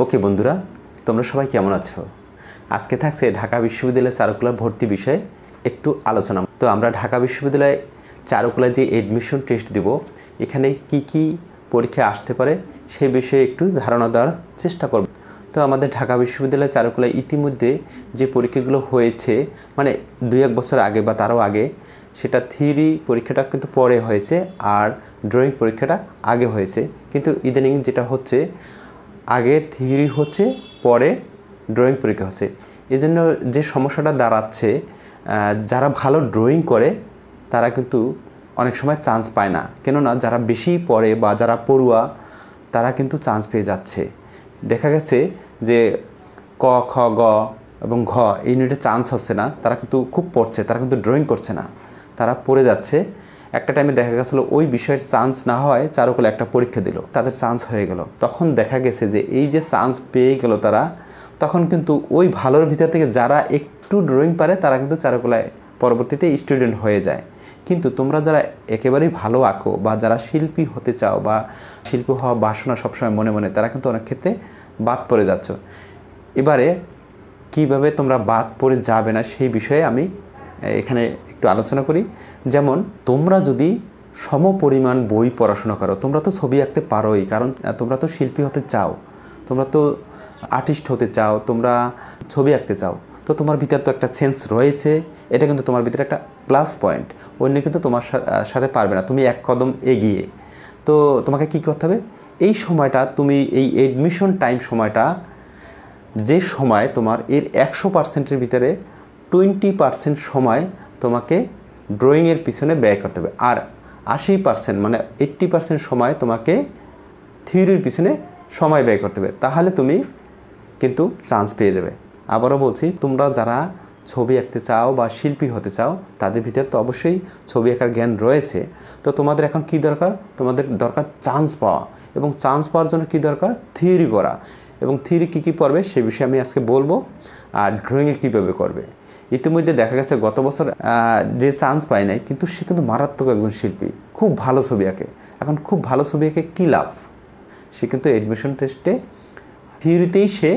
ওকে বন্ধুরা, তোমরা সবাই কেমন আছো? আজকে থাকছে ঢাকা বিশ্ববিদ্যালয়ে চারুকলা ভর্তি বিষয়ে একটু আলোচনা। তো আমরা ঢাকা বিশ্ববিদ্যালয়ে চারুকলায় যে এডমিশন টেস্ট দিব, এখানে কি কি পরীক্ষা আসতে পারে সেই বিষয়ে একটু ধারণা দেওয়ার চেষ্টা করব। তো আমাদের ঢাকা বিশ্ববিদ্যালয়ে চারুকলায় ইতিমধ্যে যে পরীক্ষাগুলো হয়েছে, মানে 2-1 বছর আগে বা তারও আগে, সেটা থিওরি পরীক্ষাটা কিন্তু পরে হয়েছে আর ড্রয়িং পরীক্ষাটা আগে হয়েছে। কিন্তু ইদানিং যেটা হচ্ছে, আগে থিওরি হচ্ছে, পরে ড্রয়িং পরীক্ষা হচ্ছে। এই জন্য যে সমস্যাটা দাঁড়াচ্ছে, যারা ভালো ড্রয়িং করে তারা কিন্তু অনেক সময় চান্স পায় না, কেননা যারা বেশি পড়ে বা যারা পড়ুয়া তারা কিন্তু চান্স পেয়ে যাচ্ছে। দেখা গেছে যে ক, খ, গ এবং ঘ এই ইউনিটে চান্স হচ্ছে না, তারা কিন্তু খুব পড়ছে, তারা কিন্তু ড্রয়িং করছে না, তারা পড়ে যাচ্ছে। একটা টাইমে দেখা গেছিলো ওই বিষয়ের চান্স না হয় চারুকলা একটা পরীক্ষা দিল, তাদের চান্স হয়ে গেল। তখন দেখা গেছে যে এই যে চান্স পেয়ে গেল তারা, তখন কিন্তু ওই ভালোর ভিতর থেকে যারা একটু ড্রয়িং পারে তারা কিন্তু চারুকলায় পরবর্তীতে স্টুডেন্ট হয়ে যায়। কিন্তু তোমরা যারা একেবারেই ভালো আঁকো বা যারা শিল্পী হতে চাও বা শিল্পী হওয়া বাসনা সবসময় মনে মনে, তারা কিন্তু অনেক ক্ষেত্রে বাদ পড়ে যাচ্ছ। এবারে কিভাবে তোমরা বাদ পড়ে যাবে না সেই বিষয়ে আমি এখানে একটু আলোচনা করি। যেমন তোমরা যদি সম পরিমাণ বই পড়াশোনা করো, তোমরা তো ছবি আঁকতে পারোই, কারণ তোমরা তো শিল্পী হতে চাও, তোমরা তো আর্টিস্ট হতে চাও, তোমরা ছবি আঁকতে চাও। তো তোমার ভিতরে তো একটা সেন্স রয়েছে, এটা কিন্তু তোমার ভিতরে একটা প্লাস পয়েন্ট। অন্য কিন্তু তোমার সাথে পারবে না, তুমি এক কদম এগিয়ে। তো তোমাকে কি করতে হবে, এই সময়টা তুমি এই এডমিশন টাইম সময়টা, যে সময় তোমার এর 100%-এর ভিতরে 20% সময় তোমাকে ড্রয়িংয়ের পিছনে ব্যয় করতে হবে, আর 80% মানে 80% সময় তোমাকে থিওরির পিছনে সময় ব্যয় করতে হবে। তাহলে তুমি কিন্তু চান্স পেয়ে যাবে। আবারও বলছি, তোমরা যারা ছবি আঁকতে চাও বা শিল্পী হতে চাও, তাদের ভিতরে তো অবশ্যই ছবি আঁকার জ্ঞান রয়েছে। তো তোমাদের এখন কি দরকার, তোমাদের দরকার চান্স পাওয়া, এবং চান্স পাওয়ার জন্য কি দরকার, থিওরি করা। এবং থিওরি কী কী পড়বে সে বিষয়ে আমি আজকে বলবো, আর ড্রয়িংয়ে কীভাবে করবে। ইতিমধ্যে দেখা গেছে গত বছর যে চান্স পায় নাই, কিন্তু সে কিন্তু মারাত্মক একজন শিল্পী, খুব ভালো ছবি আঁকে। এখন খুব ভালো ছবি আঁকে কী লাভ, সে কিন্তু এডমিশন টেস্টে থিওরিতেই সে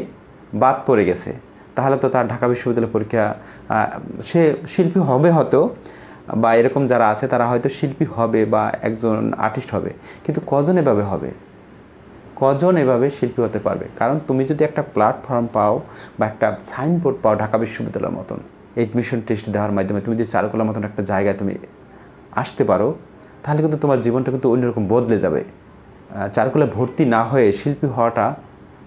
বাদ পড়ে গেছে। তাহলে তো তার ঢাকা বিশ্ববিদ্যালয় পরীক্ষা, সে শিল্পী হবে হয়তো, বা এরকম যারা আছে তারা হয়তো শিল্পী হবে বা একজন আর্টিস্ট হবে, কিন্তু কজন এভাবে হবে, কজন এভাবে শিল্পী হতে পারবে? কারণ তুমি যদি একটা প্ল্যাটফর্ম পাও বা একটা সাইনবোর্ড পাও ঢাকা বিশ্ববিদ্যালয়ের মতন, এডমিশন টেস্ট দেওয়ার মাধ্যমে তুমি যে চারুকলার মতন একটা জায়গায় তুমি আসতে পারো, তাহলে কিন্তু তোমার জীবনটা কিন্তু অন্যরকম বদলে যাবে। চারুকলায় ভর্তি না হয়ে শিল্পী হওয়াটা,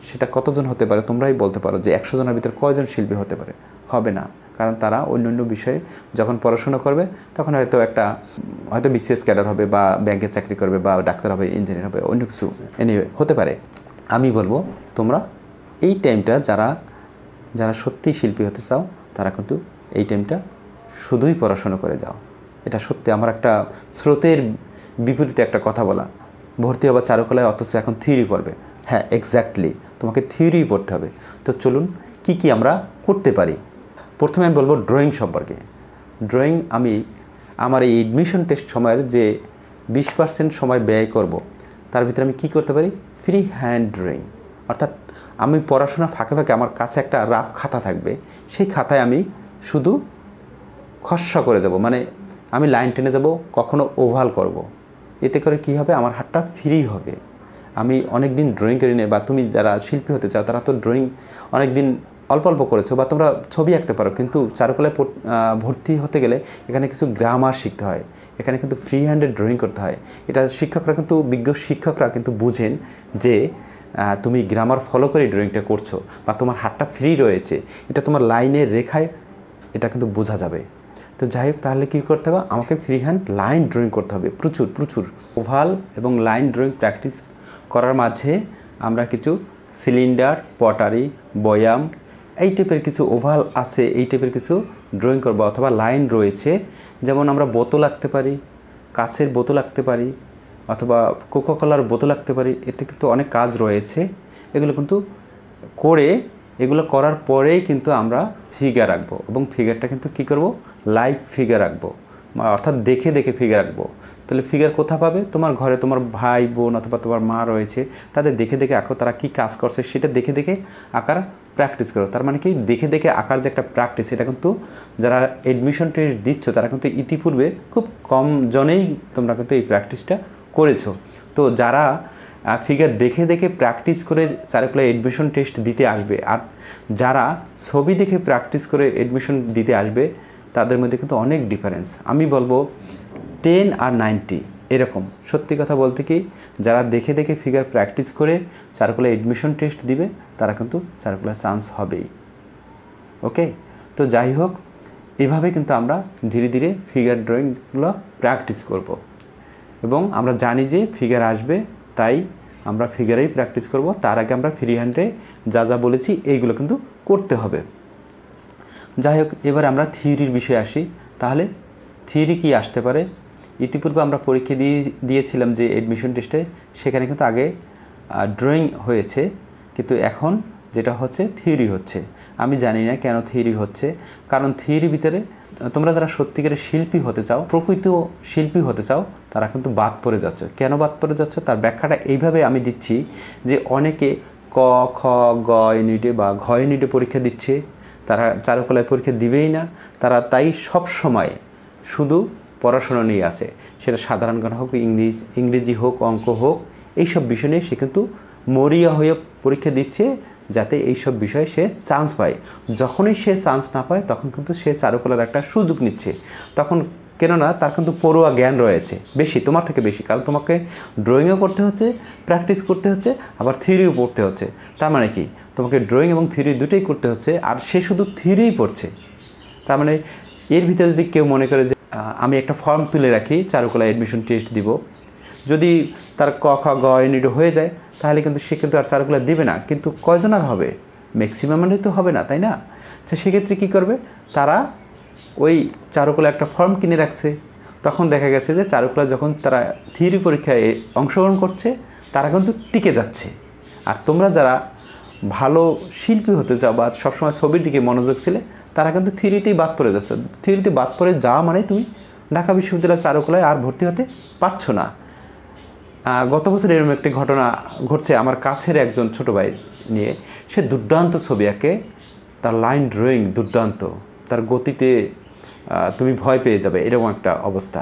সেটা কতজন হতে পারে তোমরাই বলতে পারো যে 100 জনের ভিতরে কয়জন শিল্পী হতে পারে? হবে না, কারণ তারা অন্য বিষয়ে যখন পড়াশোনা করবে তখন হয়তো বিসিএস ক্যাডার হবে বা ব্যাংকের চাকরি করবে বা ডাক্তার হবে, ইঞ্জিনিয়ার হবে, অন্য কিছু এনিওয়ে হতে পারে। আমি বলবো তোমরা এই টাইমটা, যারা সত্যিই শিল্পী হতে চাও তারা কিন্তু এই টাইমটা শুধুই পড়াশোনা করে যাও। এটা সত্যি আমার একটা স্রোতের বিপরীতে একটা কথা বলা, ভর্তি হবা চারুকলায় অথচ এখন থিওরি পড়বে। হ্যাঁ, এক্স্যাক্টলি, তোমাকে থিওরি পড়তে হবে। তো চলুন কি কি আমরা করতে পারি। প্রথমে আমি বলবো ড্রয়িং সম্পর্কে। ড্রয়িং আমি আমার এই এডমিশন টেস্ট সময়ের যে 20% সময় ব্যয় করব, তার ভিতরে আমি কি করতে পারি, ফ্রি হ্যান্ড ড্রয়িং। অর্থাৎ আমি পড়াশোনা ফাঁকে ফাঁকে আমার কাছে একটা রাফ খাতা থাকবে, সেই খাতায় আমি শুধু খসড়া করে যাব, মানে আমি লাইন টেনে যাব, কখনো ওভাল করব। এতে করে কি হবে, আমার হাতটা ফ্রি হবে। আমি অনেক দিন ড্রয়িং করি না, বা তুমি যারা শিল্পী হতে চাও তারা তো ড্রয়িং অনেক দিন অল্প অল্প করেছো, বা তোমরা ছবি আঁকতে পারো, কিন্তু চারুকলায় ভর্তি হতে গেলে এখানে কিছু গ্রামার শিখতে হয়, এখানে কিন্তু ফ্রি হ্যান্ডেড ড্রয়িং করতে হয়। এটা শিক্ষকরা কিন্তু, বিজ্ঞ শিক্ষকরা কিন্তু বুঝেন যে তুমি গ্রামার ফলো করে ড্রয়িংটা করছো বা তোমার হাতটা ফ্রি রয়েছে, এটা তোমার লাইনের রেখায় এটা কিন্তু বোঝা যাবে। তো যাই হোক, তাহলে কী করতে হবে, আমাকে ফ্রি হ্যান্ড লাইন ড্রয়িং করতে হবে, প্রচুর প্রচুর ওভাল এবং লাইন ড্রয়িং প্র্যাকটিস করার মাঝে আমরা কিছু সিলিন্ডার, পটারি, বয়াম, এই টাইপের কিছু ওভাল আছে, এই টাইপের কিছু ড্রয়িং করবো, অথবা লাইন রয়েছে। যেমন আমরা বোতল আঁকতে পারি, কাচের বোতল আঁকতে পারি, অথবা কোকাকোলার বোতল আঁকতে পারি। এতে কিন্তু অনেক কাজ রয়েছে, এগুলো কিন্তু এগুলো করার পরেই কিন্তু আমরা ফিগার আঁকবো, এবং ফিগারটা কিন্তু কী করবো, লাইভ ফিগার আঁকবো, অর্থাৎ দেখে দেখে ফিগার আঁকবো। তাহলে ফিগার কোথা পাবে? তোমার ঘরে তোমার ভাই বোন অথবা তোমার মা রয়েছে, তাদের দেখে দেখে আঁকো, তারা কি কাজ করছে সেটা দেখে দেখে আঁকার প্র্যাকটিস করো। তার মানে কি, দেখে দেখে আঁকার যে একটা প্র্যাকটিস, এটা কিন্তু যারা অ্যাডমিশন টেস্ট দিচ্ছ তারা কিন্তু ইতিপূর্বে খুব কম জনেই তোমরা কিন্তু এই প্র্যাকটিসটা করেছো। তো যারা ফিগার দেখে দেখে প্র্যাকটিস করে সার্কুলার অ্যাডমিশন টেস্ট দিতে আসবে, আর যারা ছবি দেখে প্র্যাকটিস করে অ্যাডমিশন দিতে আসবে, তাদের মধ্যে কিন্তু অনেক ডিফারেন্স। আমি বলবো 10 আর 90 এরকম। সত্যি কথা বলতে কি, যারা দেখে দেখে ফিগার প্র্যাকটিস করে সার্কুলার অ্যাডমিশন টেস্ট দিবে, তারা কিন্তু সার্কুলার চান্স হবেই। ওকে, তো যাই হোক, এভাবে কিন্তু আমরা ধীরে ধীরে ফিগার ড্রয়িংগুলো প্র্যাকটিস করব। এবং আমরা জানি যে ফিগার আসবে, তাই আমরা ফিগারেই প্র্যাকটিস করব। তার আগে আমরা ফ্রি হ্যান্ডে যা যা বলেছি এইগুলো কিন্তু করতে হবে। যাই হোক, এবার আমরা থিওরির বিষয়ে আসি। তাহলে থিওরি কি আসতে পারে? ইতিপূর্বে আমরা পরীক্ষা দিয়েছিলাম যে অ্যাডমিশন টেস্টে, সেখানে কিন্তু আগে ড্রয়িং হয়েছে, কিন্তু এখন যেটা হচ্ছে থিওরি হচ্ছে। আমি জানি না কেন থিওরি হচ্ছে, কারণ থিওরির ভিতরে তোমরা যারা সত্যিকারের শিল্পী হতে চাও, প্রকৃত শিল্পী হতে চাও, তারা কিন্তু বাদ পড়ে যাচ্ছ। কেন বাদ পড়ে যাচ্ছ তার ব্যাখ্যাটা এইভাবে আমি দিচ্ছি যে অনেকে ক, খ, গ ইউনিটে বা ঘ ইউনিটে পরীক্ষা দিচ্ছে, তারা চারুকলায় পরীক্ষা দিবেই না। তারা তাই সব সময় শুধু পড়াশোনা নিয়ে আসে, সেটা সাধারণ জ্ঞান হোক, ইংরেজি হোক, অঙ্ক হোক, এইসব বিষয় নিয়ে সে কিন্তু মরিয়া হয়ে পরীক্ষা দিচ্ছে, যাতে এইসব বিষয়ে সে চান্স পায়। যখনই সে চান্স না পায়, তখন কিন্তু সে চারুকলার একটা সুযোগ নিচ্ছে। তখন কেননা তার কিন্তু পড়ুয়া জ্ঞান রয়েছে বেশি, তোমার থেকে বেশি, কারণ তোমাকে ড্রয়িংও করতে হচ্ছে, প্র্যাকটিস করতে হচ্ছে, আবার থিওরিও পড়তে হচ্ছে। তার মানে কি, তোমাকে ড্রয়িং এবং থিওরি দুটোই করতে হচ্ছে, আর সে শুধু থিওরিই পড়ছে। তার মানে এর ভিতরে যদি কেউ মনে করে যে আমি একটা ফর্ম তুলে রাখি, চারুকলা অ্যাডমিশন টেস্ট দিব, যদি তার ক, খ, গ ইউনিট হয়ে যায়, তাহলে কিন্তু সে কিন্তু আর সার্কুলার দিবে না। কিন্তু কয়জন আর হবে? ম্যাক্সিমামে তো হবে না, তাই না? আচ্ছা, সেক্ষেত্রে কী করবে? তারা ওই চারুকলা একটা ফর্ম কিনে রাখছে। তখন দেখা গেছে যে চারুকলা যখন তারা থিওরি পরীক্ষায় অংশগ্রহণ করছে, তারা কিন্তু টিকে যাচ্ছে। আর তোমরা যারা ভালো শিল্পী হতে চাও বা সবসময় ছবির দিকে মনোযোগ ছিলে, তারা কিন্তু থিওরিতেই বাদ পড়ে যাচ্ছে। থিওরিতে বাদ পড়ে যাওয়া মানে তুমি ঢাকা বিশ্ববিদ্যালয়ের চারুকলায় আর ভর্তি হতে পারছো না। গত বছর এরকম একটি ঘটনা ঘটছে আমার কাছের একজন ছোটো ভাই নিয়ে। সে দুর্দান্ত ছবি আঁকে, তার লাইন ড্রয়িং দুর্দান্ত, তার গতিতে তুমি ভয় পেয়ে যাবে, এরকম একটা অবস্থা।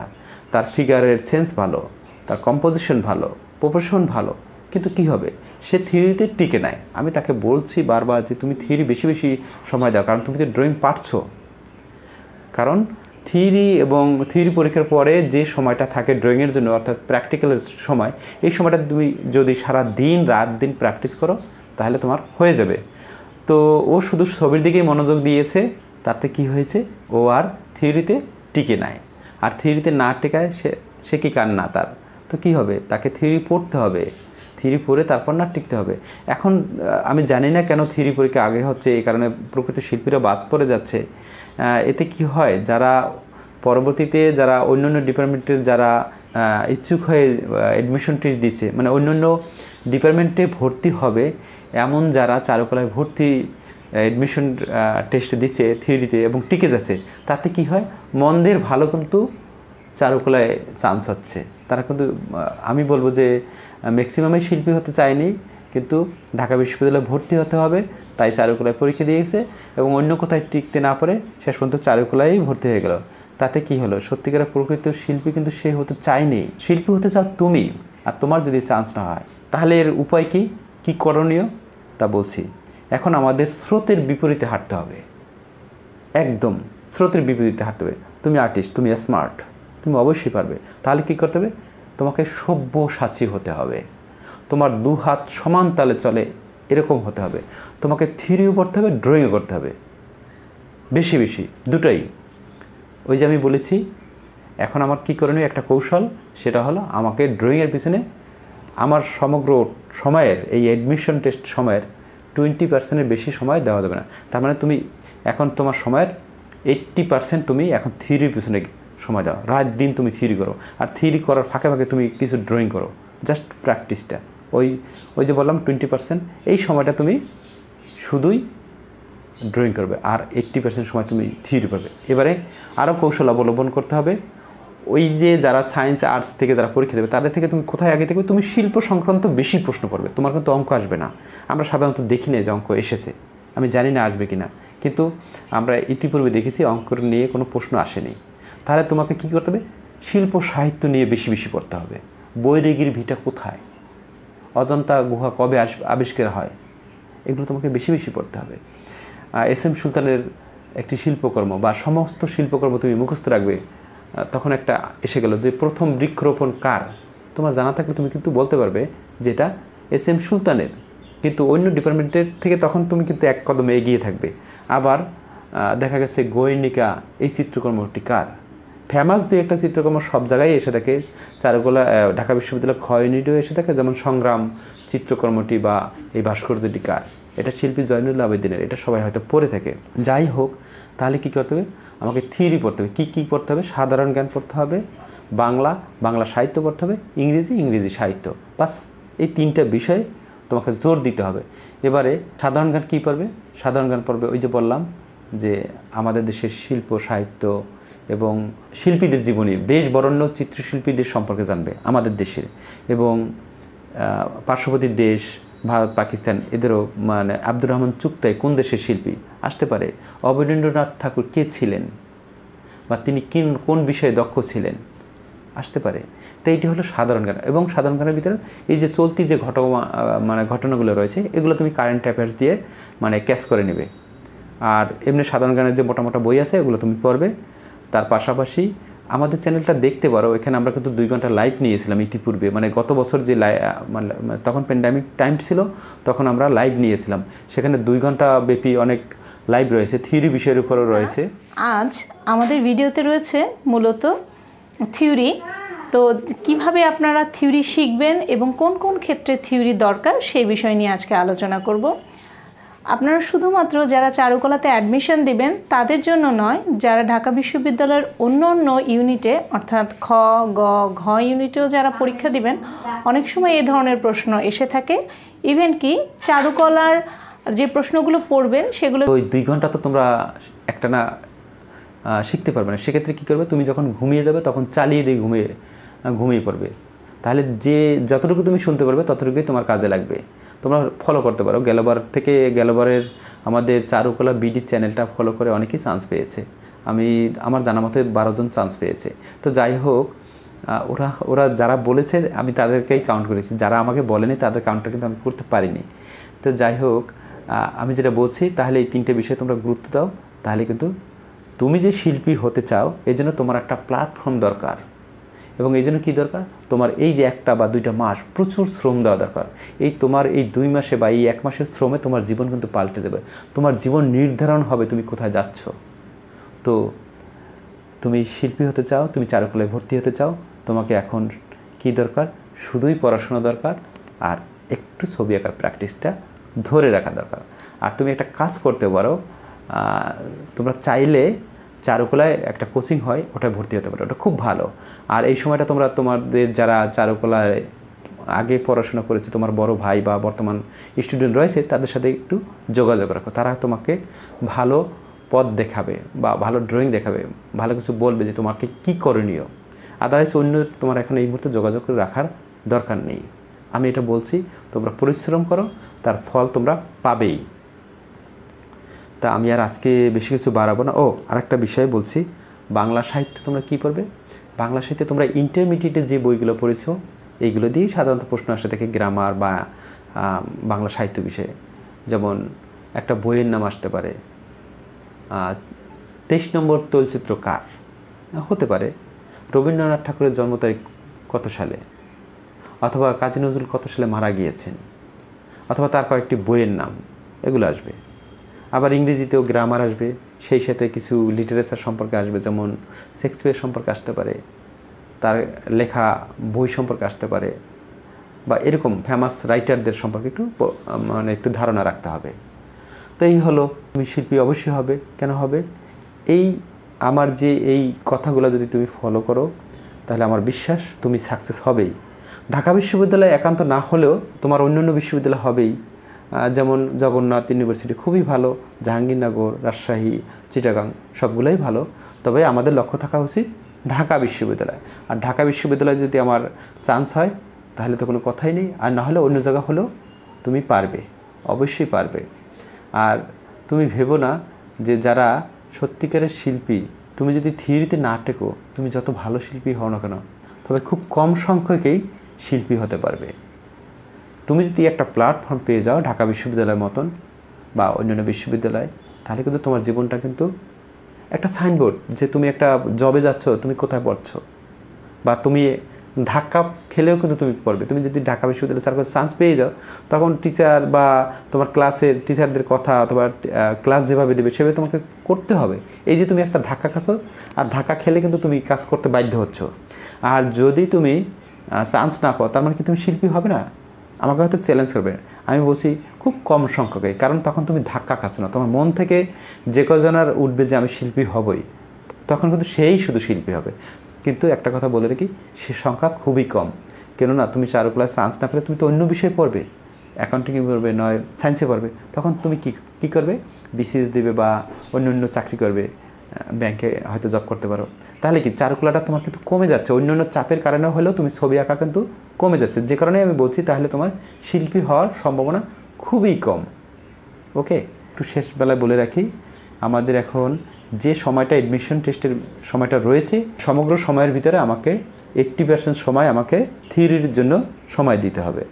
তার ফিগারের সেন্স ভালো, তার কম্পোজিশন ভালো, প্রফেশন ভালো, কিন্তু কি হবে? সে থিওরিতে টিকে নেয়। আমি তাকে বলছি বারবার যে তুমি থিওরি বেশি বেশি সময় দাও, কারণ তুমি তো ড্রয়িং পারছো। কারণ থিওরি এবং থিওরি পরীক্ষার পরে যে সময়টা থাকে ড্রয়িংয়ের জন্য, অর্থাৎ প্র্যাকটিক্যালের সময়, এই সময়টা তুমি যদি সারা দিন রাত দিন প্র্যাকটিস করো, তাহলে তোমার হয়ে যাবে। তো ও শুধু ছবির দিকেই মনোযোগ দিয়েছে, তাতে কি হয়েছে? ও আর থিওরিতে টিকে নাই। আর থিওরিতে না টেকায় সে কি কান্না তার। তো কি হবে? তাকে থিওরি পড়তে হবে, থিওরি পড়ে তারপর না টিকতে হবে। এখন আমি জানি না কেন থিওরি পরীক্ষা আগে হচ্ছে, এই কারণে প্রকৃত শিল্পীরা বাদ পড়ে যাচ্ছে। এতে কি হয়, যারা পরবর্তীতে যারা অন্যান্য ডিপার্টমেন্টের যারা ইচ্ছুক হয়ে অ্যাডমিশন টেস্ট দিচ্ছে, মানে অন্যান্য ডিপার্টমেন্টে ভর্তি হবে এমন যারা চারুকলায় ভর্তি অ্যাডমিশন টেস্ট দিচ্ছে থিওরিতে এবং টিকে যাচ্ছে, তাতে কি হয়, মন্দের ভালো কিন্তু চারুকলায় চান্স হচ্ছে। তারা কিন্তু আমি বলবো যে ম্যাক্সিমামই শিল্পী হতে চায়নি, কিন্তু ঢাকা বিশ্ববিদ্যালয়ে ভর্তি হতে হবে, তাই চারুকলায় পরীক্ষা দিয়েছে এবং অন্য কোথায় টিকতে না পারে শেষ পর্যন্ত চারুকলায় ভর্তি হয়ে গেল। তাতে কি হলো? সত্যিকারের প্রকৃত শিল্পী কিন্তু সে হতে চায়নি। শিল্পী হতে চাও তুমি, আর তোমার যদি চান্স না হয়, তাহলে এর উপায় কি, কী করণীয় তা বলছি। এখন আমাদের স্রোতের বিপরীতে হাঁটতে হবে, একদম স্রোতের বিপরীতে হাঁটতে হবে। তুমি আর্টিস্ট, তুমি স্মার্ট, তুমি অবশ্যই পারবে। তাহলে কী করতে হবে? তোমাকে সব্যসাচী হতে হবে, তোমার দু হাত সমান তালে চলে এরকম হতে হবে। তোমাকে থিওরিও পড়তে হবে, ড্রয়িংও করতে হবে, বেশি বেশি দুটোই। ওই যে আমি বলেছি, এখন আমার কী করণীয়, একটা কৌশল, সেটা হলো আমাকে ড্রয়িংয়ের পিছনে আমার সমগ্র সময়ের, এই অ্যাডমিশন টেস্ট সময়ের 20% বেশি সময় দেওয়া যাবে না। তার মানে তুমি এখন তোমার সময়ের 80% তুমি এখন থিওরির পিছনে সময় দাও, রাত দিন তুমি থিওরি করো, আর থিওরি করার ফাঁকে ফাঁকে তুমি কিছু ড্রয়িং করো, জাস্ট প্র্যাকটিসটা। ওই যে বললাম 20%, এই সময়টা তুমি শুধুই ড্রয়িং করবে, আর 80% সময় তুমি থিওরি করবে। এবারে আরও কৌশল অবলম্বন করতে হবে। ওই যে যারা সায়েন্স আর্টস থেকে যারা পরীক্ষা দেবে তাদের থেকে তুমি কোথায় আগে থাকবে, তুমি শিল্প সংক্রান্ত বেশি প্রশ্ন পড়বে, তোমার কিন্তু অঙ্ক আসবে না। আমরা সাধারণত দেখি না যে অঙ্ক এসেছে, আমি জানি না আসবে কি না, কিন্তু আমরা ইতিপূর্বে দেখেছি অঙ্ক নিয়ে কোনো প্রশ্ন আসেনি। তাহলে তোমাকে কী করতে হবে, শিল্প সাহিত্য নিয়ে বেশি বেশি পড়তে হবে। বৈরাগীর ভিটা কোথায়, অজন্তা গুহা কবে আবিষ্কার হয়, এগুলো তোমাকে বেশি বেশি পড়তে হবে। এস.এম. সুলতানের একটি শিল্পকর্ম বা সমস্ত শিল্পকর্ম তুমি মুখস্থ রাখবে। তখন একটা এসে গেল যে প্রথম বৃক্ষরোপণ কার, তোমার জানা থাকলে তুমি কিন্তু বলতে পারবে যেটা এস.এম. সুলতানের, কিন্তু অন্য ডিপার্টমেন্টের থেকে তখন তুমি কিন্তু এক কদম এগিয়ে থাকবে। আবার দেখা গেছে গৈনিকা এই চিত্রকর্মটি কার, ফেমাস দুই একটা চিত্রকর্ম সব জায়গায় এসে থাকে। চারুকলা ঢাকা বিশ্ববিদ্যালয় খ ইউনিটেও এসে থাকে, যেমন সংগ্রাম চিত্রকর্মটি বা এই ভাস্কর্যটি কার, এটা শিল্পী জয়নুল আবেদিনের, এটা সবাই হয়তো পড়ে থাকে। যাই হোক, তাহলে কী করতে হবে, আমাকে থিওরি পড়তে হবে। কী কী পড়তে হবে, সাধারণ জ্ঞান পড়তে হবে, বাংলা সাহিত্য পড়তে হবে, ইংরেজি সাহিত্য, বাস এই তিনটা বিষয়ে তোমাকে জোর দিতে হবে। এবারে সাধারণ জ্ঞান কী পড়বে, সাধারণ জ্ঞান পড়বে ওই যে বললাম যে আমাদের দেশের শিল্প সাহিত্য এবং শিল্পীদের জীবনী, দেশ বরেণ্য চিত্রশিল্পীদের সম্পর্কে জানবে আমাদের দেশের, এবং পার্শ্ববর্তী দেশ ভারত পাকিস্তান এদেরও, মানে আব্দুর রহমান চুগতাই কোন দেশের শিল্পী আসতে পারে, অবনীন্দ্রনাথ ঠাকুর কে ছিলেন বা তিনি কোন বিষয়ে দক্ষ ছিলেন আসতে পারে। তো এইটি হলো সাধারণ জ্ঞান। এবং সাধারণ জ্ঞানের ভিতরে এই যে চলতি যে ঘটনাগুলো রয়েছে এগুলো তুমি কারেন্ট অ্যাফেয়ার্স দিয়ে মানে ক্যাচ করে নেবে। আর এমনি সাধারণ জ্ঞানের যে মোটা মোটা বই আছে এগুলো তুমি পড়বে। তার পাশাপাশি আমাদের চ্যানেলটা দেখতে পারো, এখানে আমরা কিন্তু 2 ঘন্টা লাইভ নিয়েছিলাম ইতিপূর্বে, মানে গত বছর যে তখন প্যান্ডামিক টাইম ছিল তখন আমরা লাইভ নিয়েছিলাম, সেখানে 2 ঘন্টা ব্যাপী অনেক লাইভ রয়েছে, থিওরি বিষয়ের উপরও রয়েছে। আজ আমাদের ভিডিওতে রয়েছে মূলত থিওরি, তো কিভাবে আপনারা থিওরি শিখবেন এবং কোন কোন ক্ষেত্রে থিওরি দরকার সেই বিষয় নিয়ে আজকে আলোচনা করব। আপনারা শুধুমাত্র যারা চারুকলাতে অ্যাডমিশন দিবেন তাদের জন্য নয়, যারা ঢাকা বিশ্ববিদ্যালয়ের অন্য অন্য ইউনিটে অর্থাৎ খ, গ, ঘ ইউনিটেও যারা পরীক্ষা দিবেন, অনেক সময় এই ধরনের প্রশ্ন এসে থাকে। ইভেন কি চারুকলার যে প্রশ্নগুলো পড়বেন সেগুলো ওই 2 ঘন্টা তো তোমরা একটানা শিখতে পারবে না। সেক্ষেত্রে কী করবে, তুমি যখন ঘুমিয়ে যাবে তখন চালিয়ে দিয়ে ঘুমিয়ে পড়বে। তাহলে যে যতটুকু তুমি শুনতে পারবে ততটুকুই তোমার কাজে লাগবে। তোমরা ফলো করতে পারো, গেলবারের আমাদের চারুকলা বিডি চ্যানেলটা ফলো করে অনেকেই চান্স পেয়েছে। আমার জানা মতে 12 জন চান্স পেয়েছে। তো যাই হোক, ওরা যারা বলেছে আমি তাদেরকেই কাউন্ট করেছি, যারা আমাকে বলেনি তাদের কাউন্টটা কিন্তু আমি করতে পারিনি। তো যাই হোক, আমি যেটা বলছি, তাহলে এই 3টে বিষয়ে তোমরা গুরুত্ব দাও। তাহলে কিন্তু তুমি যে শিল্পী হতে চাও এই জন্য তোমার একটা প্ল্যাটফর্ম দরকার, এবং এই জন্য কী দরকার, তোমার এই যে 1টা বা 2টা মাস প্রচুর শ্রম দেওয়া দরকার। তোমার এই 2 মাসে বা এই 1 মাসের শ্রমে তোমার জীবন কিন্তু পাল্টে যাবে, তোমার জীবন নির্ধারণ হবে তুমি কোথায় যাচ্ছ। তো তুমি শিল্পী হতে চাও, তুমি চারুকলায় ভর্তি হতে চাও, তোমাকে এখন কি দরকার, শুধুই পড়াশোনা দরকার আর একটু ছবি আঁকার প্র্যাকটিসটা ধরে রাখা দরকার। আর তুমি একটা কাজ করতে পারো, তোমরা চাইলে চারুকলায় একটা কোচিং হয়, ওটায় ভর্তি হতে পারো, ওটা খুব ভালো। আর এই সময়টা তোমাদের যারা চারুকলায় আগে পড়াশোনা করেছে, তোমার বড় ভাই বা বর্তমান স্টুডেন্ট রয়েছে, তাদের সাথে একটু যোগাযোগ রাখো। তারা তোমাকে ভালো পথ দেখাবে বা ভালো ড্রয়িং দেখাবে, ভালো কিছু বলবে যে তোমাকে কী করণীয়। আদারওয়াইজ অন্য তোমার এখন এই মুহূর্তে যোগাযোগ করে রাখার দরকার নেই। আমি এটা বলছি, তোমরা পরিশ্রম করো, তার ফল তোমরা পাবেই। তা আমি আর আজকে বেশি কিছু বাড়াবো না। আরেকটা বিষয় বলছি, বাংলা সাহিত্যে তোমরা কী পড়বে, বাংলা সাহিত্যে তোমরা ইন্টারমিডিয়েটের যে বইগুলো পড়েছো এইগুলো দিয়েই সাধারণত প্রশ্ন আসে থাকে, গ্রামার বা বাংলা সাহিত্য বিষয়ে। যেমন একটা বইয়ের নাম আসতে পারে 23 নম্বর তৈলচিত্র কার, হতে পারে রবীন্দ্রনাথ ঠাকুরের জন্ম তারিখ কত সালে, অথবা কাজী নজরুল কত সালে মারা গিয়েছেন, অথবা তার কয়েকটি বইয়ের নাম, এগুলো আসবে। আবার ইংরেজিতেও গ্রামার আসবে, সেই সাথে কিছু লিটারেচার সম্পর্কে আসবে, যেমন শেক্সপিয়ার সম্পর্কে আসতে পারে, তার লেখা বই সম্পর্কে আসতে পারে, বা এরকম ফেমাস রাইটারদের সম্পর্কে একটু ধারণা রাখতে হবে। তো এই হলো, তুমি শিল্পী অবশ্যই হবে। কেন হবে, আমার যে এই কথাগুলো যদি তুমি ফলো করো তাহলে আমার বিশ্বাস তুমি সাকসেস হবেই। ঢাকা বিশ্ববিদ্যালয় একান্ত না হলেও তোমার অন্যান্য বিশ্ববিদ্যালয় হবেই, যেমন জগন্নাথ ইউনিভার্সিটি খুবই ভালো, জাহাঙ্গীরনগর, রাজশাহী, চিটাগাং সবগুলোই ভালো। তবে আমাদের লক্ষ্য থাকা উচিত ঢাকা বিশ্ববিদ্যালয়। আর ঢাকা বিশ্ববিদ্যালয়ে যদি আমার চান্স হয় তাহলে তো কোনো কথাই নেই, আর না হলে অন্য জায়গা হলেও তুমি পারবে, অবশ্যই পারবে। আর তুমি ভেবো না যে যারা সত্যিকারের শিল্পী, তুমি যদি থিওরিতে না টেকো, তুমি যত ভালো শিল্পী হও না কেন, তবে খুব কম সংখ্যকেই শিল্পী হতে পারবে। তুমি যদি একটা প্ল্যাটফর্ম পেয়ে যাও ঢাকা বিশ্ববিদ্যালয়ের মতন বা অন্যান্য বিশ্ববিদ্যালয়, তাহলে কিন্তু তোমার জীবনটা কিন্তু একটা সাইনবোর্ড যে তুমি একটা জবে যাচ্ছ, তুমি কোথায় পড়ছো, বা তুমি ধাক্কা খেলেও কিন্তু তুমি পড়বে। তুমি যদি ঢাকা বিশ্ববিদ্যালয়ে স্যার চান্স পেয়ে যাও, তখন টিচার বা তোমার ক্লাসের টিচারদের কথা অথবা ক্লাস যেভাবে দেবে সেভাবে তোমাকে করতে হবে। এই যে তুমি একটা ধাক্কা খাচ্ছো, আর ধাক্কা খেলে কিন্তু তুমি কাজ করতে বাধ্য হচ্ছ। আর যদি তুমি চান্স না পাও, তার মানে কি তুমি শিল্পী হবে না? আমাকে হয়তো চ্যালেঞ্জ করবে, আমি বলছি খুব কম সংখ্যকে, কারণ তখন তুমি ধাক্কা খাচ্ছ না। তোমার মন থেকে যে কজনের উঠবে যে আমি শিল্পী হবই, তখন কিন্তু সেই শুধু শিল্পী হবে। কিন্তু একটা কথা বলে রাখি, সে সংখ্যা খুবই কম। কেননা তুমি চারুকলায় চান্স না পেলে তুমি তো অন্য বিষয়ে পড়বে, অ্যাকাউন্টিংয়ে পড়বে, নয় সায়েন্সে পড়বে। তখন তুমি কী করবে? বিসিএস দেবে বা অন্য চাকরি করবে, ব্যাংকে হয়তো জব করতে পারো। তাহলে কি চারুকলাটা তোমার কিন্তু কমে যাচ্ছে, অন্য চাপের কারণে হলেও তুমি ছবি আঁকা কিন্তু কমে যাচ্ছে। যে কারণে আমি বলছি তাহলে তোমার শিল্পী হওয়ার সম্ভাবনা খুবই কম। ওকে, একটু শেষ বেলায় বলে রাখি, আমাদের এখন যে সময়টা অ্যাডমিশন টেস্টের সময়টা রয়েছে, সমগ্র সময়ের ভিতরে আমাকে 80% সময় আমাকে থিওরির জন্য সময় দিতে হবে,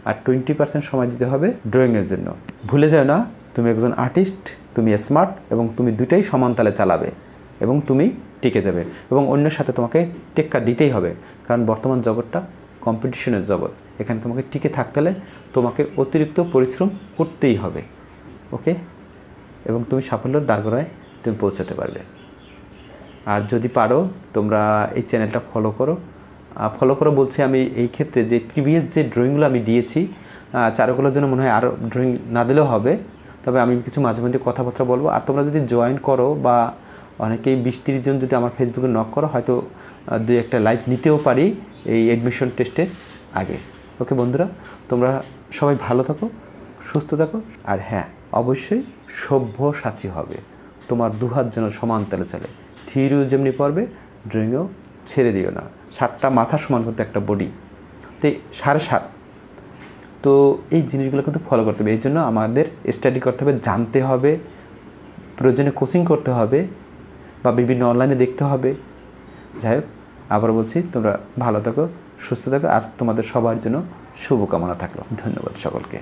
আর 20% সময় দিতে হবে ড্রয়িংয়ের জন্য। ভুলে যাও না, তুমি একজন আর্টিস্ট, তুমি স্মার্ট, এবং তুমি দুটাই সমান তালে চালাবে এবং তুমি টিকে যাবে। এবং অন্যের সাথে তোমাকে টেক্কা দিতেই হবে, কারণ বর্তমান জগৎটা কম্পিটিশনের জগৎ। এখানে তোমাকে টিকে থাকতে হলে তোমাকে অতিরিক্ত পরিশ্রম করতেই হবে। ওকে, এবং তুমি সাফল্যের দ্বারগোড়ায় তুমি পৌঁছাতে পারবে। আর যদি পারো তোমরা এই চ্যানেলটা ফলো করো বলছি আমি এই ক্ষেত্রে, যে প্রিভিয়াস যে ড্রয়িংগুলো আমি দিয়েছি, চারুকলার জন্য মনে হয় আরও ড্রয়িং না দিলেও হবে, তবে আমি কিছু মাঝে মধ্যে কথাবার্তা বলবো। আর তোমরা যদি জয়েন করো বা অনেকেই 20-30 জন যদি আমার ফেসবুকে নক করো, হয়তো 2-1টা লাইভ নিতেও পারি এই অ্যাডমিশন টেস্টের আগে। ওকে বন্ধুরা, তোমরা সবাই ভালো থাকো, সুস্থ থাকো, আর হ্যাঁ, অবশ্যই সভ্যসাচী হবে। তোমার দুহাত যেন সমান তালে চলে, থিওরিও যেমনি পড়বে, ড্রয়িংও ছেড়ে দিও না। 7টা মাথা সমান করতে একটা বডি, তো 7.5। তো এই জিনিসগুলো কিন্তু ফলো করতে হবে। এই জন্য আমাদের স্টাডি করতে হবে, জানতে হবে, প্রয়োজনে কোচিং করতে হবে বা বিভিন্ন অনলাইনে দেখতে হবে। যাই হোক, আবার বলছি, তোমরা ভালো থাকো, সুস্থ থাকো, আর তোমাদের সবার জন্য শুভকামনা থাকলো। ধন্যবাদ সকলকে।